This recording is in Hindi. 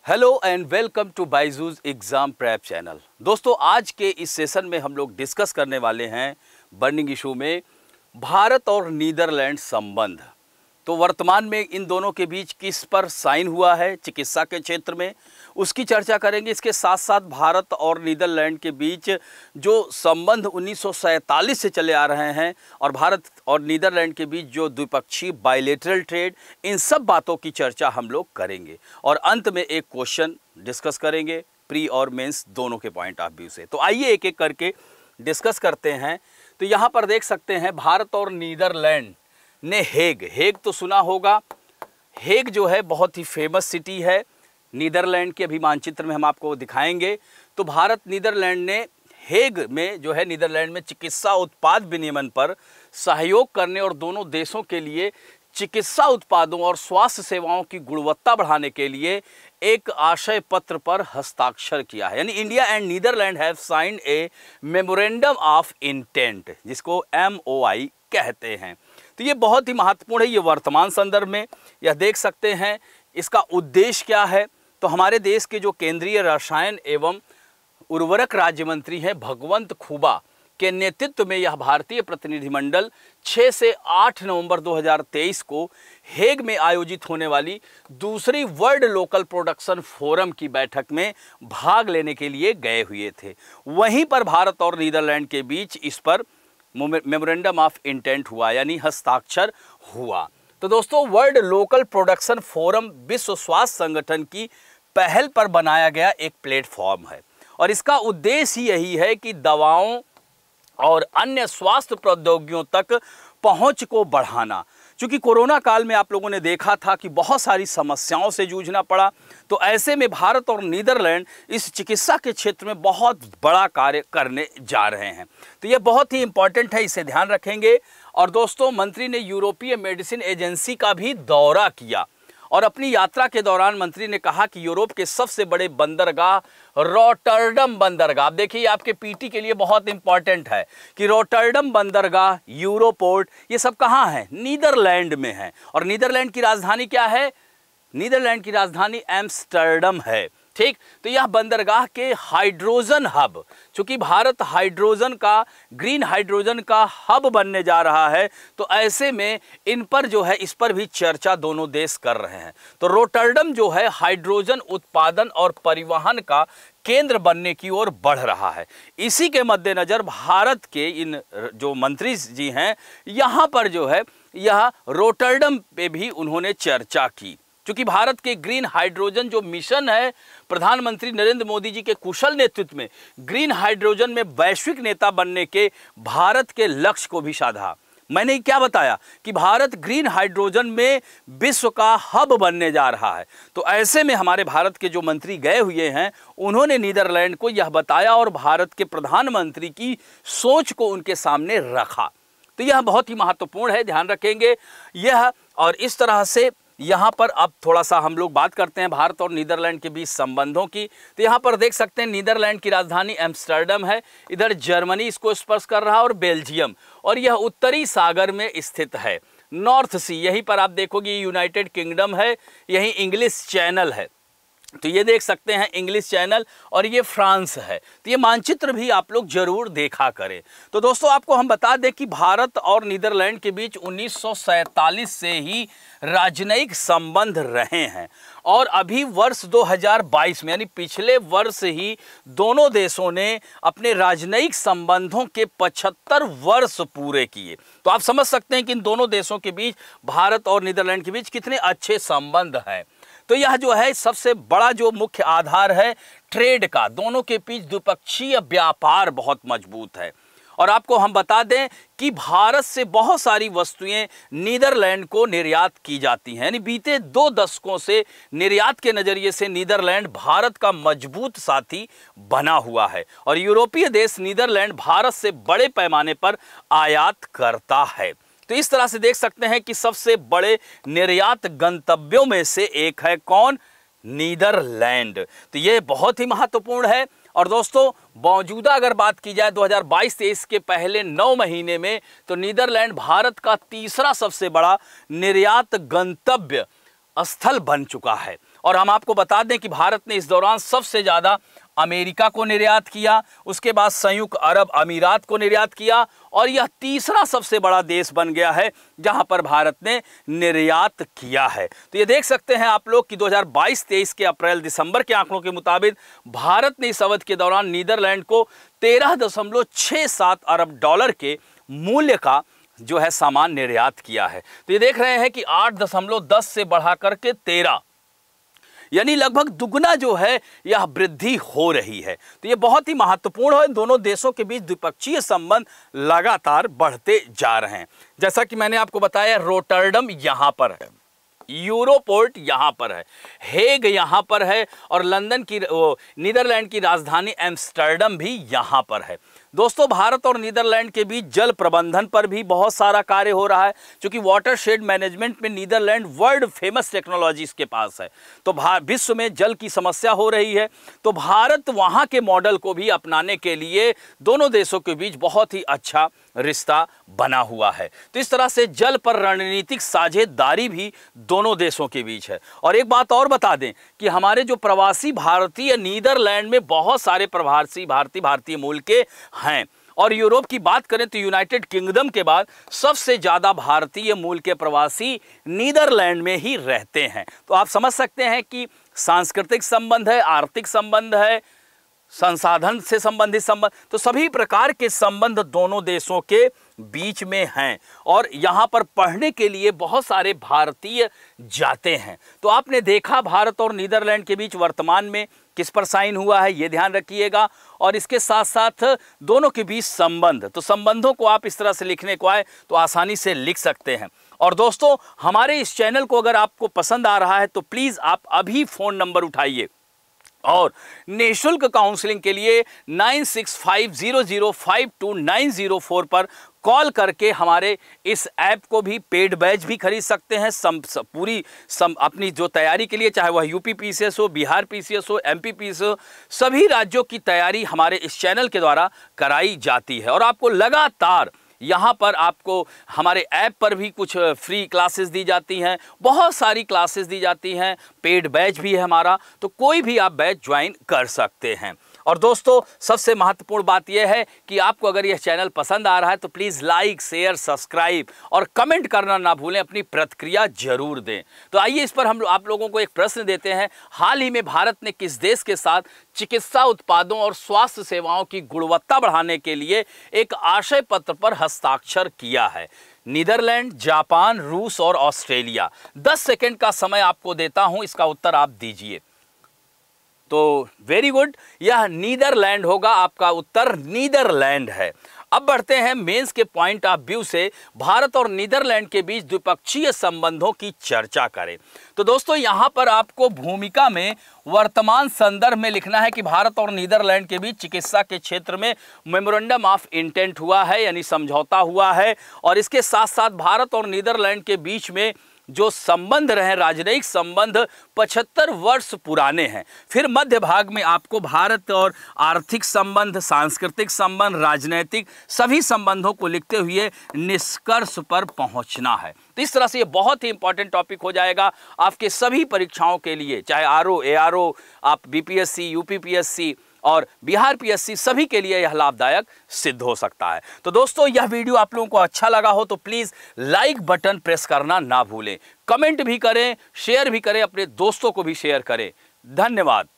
Hello and welcome to Byju's exam prep channel. दोस्तों, आज के इस सेशन में हम लोग डिस्कस करने वाले हैं बर्निंग इशू में भारत और नीदरलैंड संबंध। तो वर्तमान में इन दोनों के बीच किस पर साइन हुआ है चिकित्सा के क्षेत्र में, उसकी चर्चा करेंगे। इसके साथ साथ भारत और नीदरलैंड के बीच जो संबंध 1947 से चले आ रहे हैं और भारत और नीदरलैंड के बीच जो द्विपक्षीय बायलैटरल ट्रेड, इन सब बातों की चर्चा हम लोग करेंगे। और अंत में एक क्वेश्चन डिस्कस करेंगे, प्री और मेंस दोनों के पॉइंट ऑफ व्यू से। तो आइए एक एक करके डिस्कस करते हैं। तो यहाँ पर देख सकते हैं भारत और नीदरलैंड ने हेग तो सुना होगा। हेग जो है बहुत ही फेमस सिटी है नीदरलैंड के, अभी मानचित्र में हम आपको दिखाएंगे। तो भारत नीदरलैंड ने हेग में जो है नीदरलैंड में चिकित्सा उत्पाद विनियमन पर सहयोग करने और दोनों देशों के लिए चिकित्सा उत्पादों और स्वास्थ्य सेवाओं की गुणवत्ता बढ़ाने के लिए एक आशय पत्र पर हस्ताक्षर किया है। यानी India and Netherland have signed a memorandum of intent, जिसको MOI कहते हैं। तो ये बहुत ही महत्वपूर्ण है। ये वर्तमान संदर्भ में यह देख सकते हैं। इसका उद्देश्य क्या है? तो हमारे देश के जो केंद्रीय रसायन एवं उर्वरक राज्य मंत्री हैं भगवंत खुबा के नेतृत्व में यह भारतीय प्रतिनिधिमंडल 6 से 8 नवंबर 2023 को हेग में आयोजित होने वाली दूसरी वर्ल्ड लोकल प्रोडक्शन फोरम की बैठक में भाग लेने के लिए गए हुए थे। वहीं पर भारत और नीदरलैंड के बीच इस पर मेमोरेंडम ऑफ इंटेंट हुआ, यानी हस्ताक्षर हुआ। तो दोस्तों, वर्ल्ड लोकल प्रोडक्शन फोरम विश्व स्वास्थ्य संगठन की पहल पर बनाया गया एक प्लेटफॉर्म है और इसका उद्देश्य ही यही है कि दवाओं और अन्य स्वास्थ्य प्रौद्योगिकियों तक पहुंच को बढ़ाना। क्योंकि कोरोना काल में आप लोगों ने देखा था कि बहुत सारी समस्याओं से जूझना पड़ा, तो ऐसे में भारत और नीदरलैंड इस चिकित्सा के क्षेत्र में बहुत बड़ा कार्य करने जा रहे हैं। तो ये बहुत ही इंपॉर्टेंट है, इसे ध्यान रखेंगे। और दोस्तों, मंत्री ने यूरोपीय मेडिसिन एजेंसी का भी दौरा किया और अपनी यात्रा के दौरान मंत्री ने कहा कि यूरोप के सबसे बड़े बंदरगाह रॉटरडम बंदरगाह, आप देखिए आपके पीटी के लिए बहुत इंपॉर्टेंट है कि रॉटरडम बंदरगाह, यूरोपोर्ट, ये सब कहाँ है? नीदरलैंड में है। और नीदरलैंड की राजधानी क्या है? नीदरलैंड की राजधानी एम्स्टर्डम है। ठीक, तो यह बंदरगाह के हाइड्रोजन हब, चूंकि भारत हाइड्रोजन का, ग्रीन हाइड्रोजन का हब बनने जा रहा है, तो ऐसे में इन पर जो है इस पर भी चर्चा दोनों देश कर रहे हैं। तो रॉटरडम जो है हाइड्रोजन उत्पादन और परिवहन का केंद्र बनने की ओर बढ़ रहा है। इसी के मद्देनजर भारत के इन जो मंत्री जी हैं, यहाँ पर जो है यह रॉटरडम पे भी उन्होंने चर्चा की। क्योंकि भारत के ग्रीन हाइड्रोजन जो मिशन है, प्रधानमंत्री नरेंद्र मोदी जी के कुशल नेतृत्व में ग्रीन हाइड्रोजन में वैश्विक नेता बनने के भारत के लक्ष्य को भी साधा। मैंने क्या बताया कि भारत ग्रीन हाइड्रोजन में विश्व का हब बनने जा रहा है। तो ऐसे में हमारे भारत के जो मंत्री गए हुए हैं, उन्होंने नीदरलैंड को यह बताया और भारत के प्रधानमंत्री की सोच को उनके सामने रखा। तो यह बहुत ही महत्वपूर्ण है, ध्यान रखेंगे यह। और इस तरह से यहाँ पर अब थोड़ा सा हम लोग बात करते हैं भारत और नीदरलैंड के बीच संबंधों की। तो यहाँ पर देख सकते हैं नीदरलैंड की राजधानी एम्स्टर्डम है, इधर जर्मनी इसको स्पर्श कर रहा है और बेल्जियम, और यह उत्तरी सागर में स्थित है, नॉर्थ सी। यहीं पर आप देखोगे यूनाइटेड किंगडम है, यहीं इंग्लिश चैनल है। तो ये देख सकते हैं इंग्लिश चैनल, और ये फ्रांस है। तो ये मानचित्र भी आप लोग जरूर देखा करें। तो दोस्तों, आपको हम बता दें कि भारत और नीदरलैंड के बीच 1947 से ही राजनयिक संबंध रहे हैं और अभी वर्ष 2022 में, यानी पिछले वर्ष ही दोनों देशों ने अपने राजनयिक संबंधों के 75 वर्ष पूरे किए। तो आप समझ सकते हैं कि इन दोनों देशों के बीच, भारत और नीदरलैंड के बीच कितने अच्छे संबंध हैं। तो यह जो है सबसे बड़ा जो मुख्य आधार है ट्रेड का, दोनों के बीच द्विपक्षीय व्यापार बहुत मजबूत है। और आपको हम बता दें कि भारत से बहुत सारी वस्तुएं नीदरलैंड को निर्यात की जाती हैं। यानी बीते 2 दशकों से निर्यात के नज़रिए से नीदरलैंड भारत का मजबूत साथी बना हुआ है और यूरोपीय देश नीदरलैंड भारत से बड़े पैमाने पर आयात करता है। तो इस तरह से देख सकते हैं कि सबसे बड़े निर्यात गंतव्यों में से एक है कौन? नीदरलैंड। तो ये बहुत ही महत्वपूर्ण है। और दोस्तों, मौजूदा अगर बात की जाए 2022-23 के पहले 9 महीने में, तो नीदरलैंड भारत का तीसरा सबसे बड़ा निर्यात गंतव्य स्थल बन चुका है। और हम आपको बता दें कि भारत ने इस दौरान सबसे ज़्यादा अमेरिका को निर्यात किया, उसके बाद संयुक्त अरब अमीरात को निर्यात किया, और यह तीसरा सबसे बड़ा देश बन गया है जहां पर भारत ने निर्यात किया है। तो ये देख सकते हैं आप लोग कि 2022-23 के अप्रैल दिसंबर के आंकड़ों के मुताबिक भारत ने इस अवधि के दौरान नीदरलैंड को 13.67 अरब डॉलर के मूल्य का जो है सामान निर्यात किया है। तो ये देख रहे हैं कि 8.10 से बढ़ा करके 13, यानी लगभग दुगना जो है यह वृद्धि हो रही है। तो ये बहुत ही महत्वपूर्ण है। दोनों देशों के बीच द्विपक्षीय संबंध लगातार बढ़ते जा रहे हैं। जैसा कि मैंने आपको बताया, रोटरडम यहां पर है, यूरोपोर्ट यहां पर है, हेग यहां पर है, और लंदन की नीदरलैंड की राजधानी एम्स्टर्डम भी यहां पर है। दोस्तों, भारत और नीदरलैंड के बीच जल प्रबंधन पर भी बहुत सारा कार्य हो रहा है, क्योंकि वाटरशेड मैनेजमेंट में नीदरलैंड वर्ल्ड फेमस टेक्नोलॉजी इसके पास है। तो विश्व में जल की समस्या हो रही है, तो भारत वहां के मॉडल को भी अपनाने के लिए दोनों देशों के बीच बहुत ही अच्छा रिश्ता बना हुआ है। तो इस तरह से जल पर रणनीतिक साझेदारी भी दोनों देशों के बीच है। और एक बात और बता दें कि हमारे जो प्रवासी भारतीय नीदरलैंड में बहुत सारे प्रवासी भारतीय मूल के हैं, और यूरोप की बात करें तो यूनाइटेड किंगडम के बाद सबसे ज्यादा भारतीय मूल के प्रवासी नीदरलैंड में ही रहते हैं। तो आप समझ सकते हैं कि सांस्कृतिक संबंध है, आर्थिक संबंध है, संसाधन से संबंधित संबंध, तो सभी प्रकार के संबंध दोनों देशों के बीच में हैं। और यहाँ पर पढ़ने के लिए बहुत सारे भारतीय जाते हैं। तो आपने देखा भारत और नीदरलैंड के बीच वर्तमान में किस पर साइन हुआ है, ये ध्यान रखिएगा। और इसके साथ साथ दोनों के बीच संबंध, तो संबंधों को आप इस तरह से लिखने को आए तो आसानी से लिख सकते हैं। और दोस्तों, हमारे इस चैनल को अगर आपको पसंद आ रहा है तो प्लीज़ आप अभी फ़ोन नंबर उठाइए और निःशुल्क काउंसलिंग के लिए 9650052904 पर कॉल करके हमारे इस ऐप को भी पेड बैच भी खरीद सकते हैं। अपनी जो तैयारी के लिए, चाहे वह यूपी पीसीएस हो, बिहार पीसीएस हो, एमपी पीसीएस हो, सभी राज्यों की तैयारी हमारे इस चैनल के द्वारा कराई जाती है। और आपको लगातार यहाँ पर आपको हमारे ऐप पर भी कुछ फ्री क्लासेस दी जाती हैं, बहुत सारी क्लासेस दी जाती हैं, पेड बैच भी है हमारा, तो कोई भी आप बैच ज्वाइन कर सकते हैं। और दोस्तों, सबसे महत्वपूर्ण बात यह है कि आपको अगर यह चैनल पसंद आ रहा है तो प्लीज़ लाइक, शेयर, सब्सक्राइब और कमेंट करना ना भूलें, अपनी प्रतिक्रिया जरूर दें। तो आइए इस पर हम आप लोगों को एक प्रश्न देते हैं। हाल ही में भारत ने किस देश के साथ चिकित्सा उत्पादों और स्वास्थ्य सेवाओं की गुणवत्ता बढ़ाने के लिए एक आशय पत्र पर हस्ताक्षर किया है? नीदरलैंड, जापान, रूस और ऑस्ट्रेलिया। 10 सेकंड का समय आपको देता हूं, इसका उत्तर आप दीजिए। तो वेरी गुड, यह नीदरलैंड होगा, आपका उत्तर नीदरलैंड है। अब बढ़ते हैं मेंस के पॉइंट ऑफ व्यू से भारत और नीदरलैंड के बीच द्विपक्षीय संबंधों की चर्चा करें। तो दोस्तों, यहां पर आपको भूमिका में वर्तमान संदर्भ में लिखना है कि भारत और नीदरलैंड के बीच चिकित्सा के क्षेत्र में मेमोरेंडम ऑफ इंटेंट हुआ है, यानी समझौता हुआ है। और इसके साथ साथ भारत और नीदरलैंड के बीच में जो संबंध रहे, राजनयिक संबंध 75 वर्ष पुराने हैं। फिर मध्य भाग में आपको भारत और आर्थिक संबंध, सांस्कृतिक संबंध, राजनैतिक सभी संबंधों को लिखते हुए निष्कर्ष पर पहुंचना है। तो इस तरह से ये बहुत ही इंपॉर्टेंट टॉपिक हो जाएगा आपके सभी परीक्षाओं के लिए, चाहे आरओ, एआरओ, आप बीपीएससी, यूपीपीएससी और बिहार पीएससी, सभी के लिए यह लाभदायक सिद्ध हो सकता है। तो दोस्तों, यह वीडियो आप लोगों को अच्छा लगा हो तो प्लीज़ लाइक बटन प्रेस करना ना भूलें, कमेंट भी करें, शेयर भी करें, अपने दोस्तों को भी शेयर करें। धन्यवाद।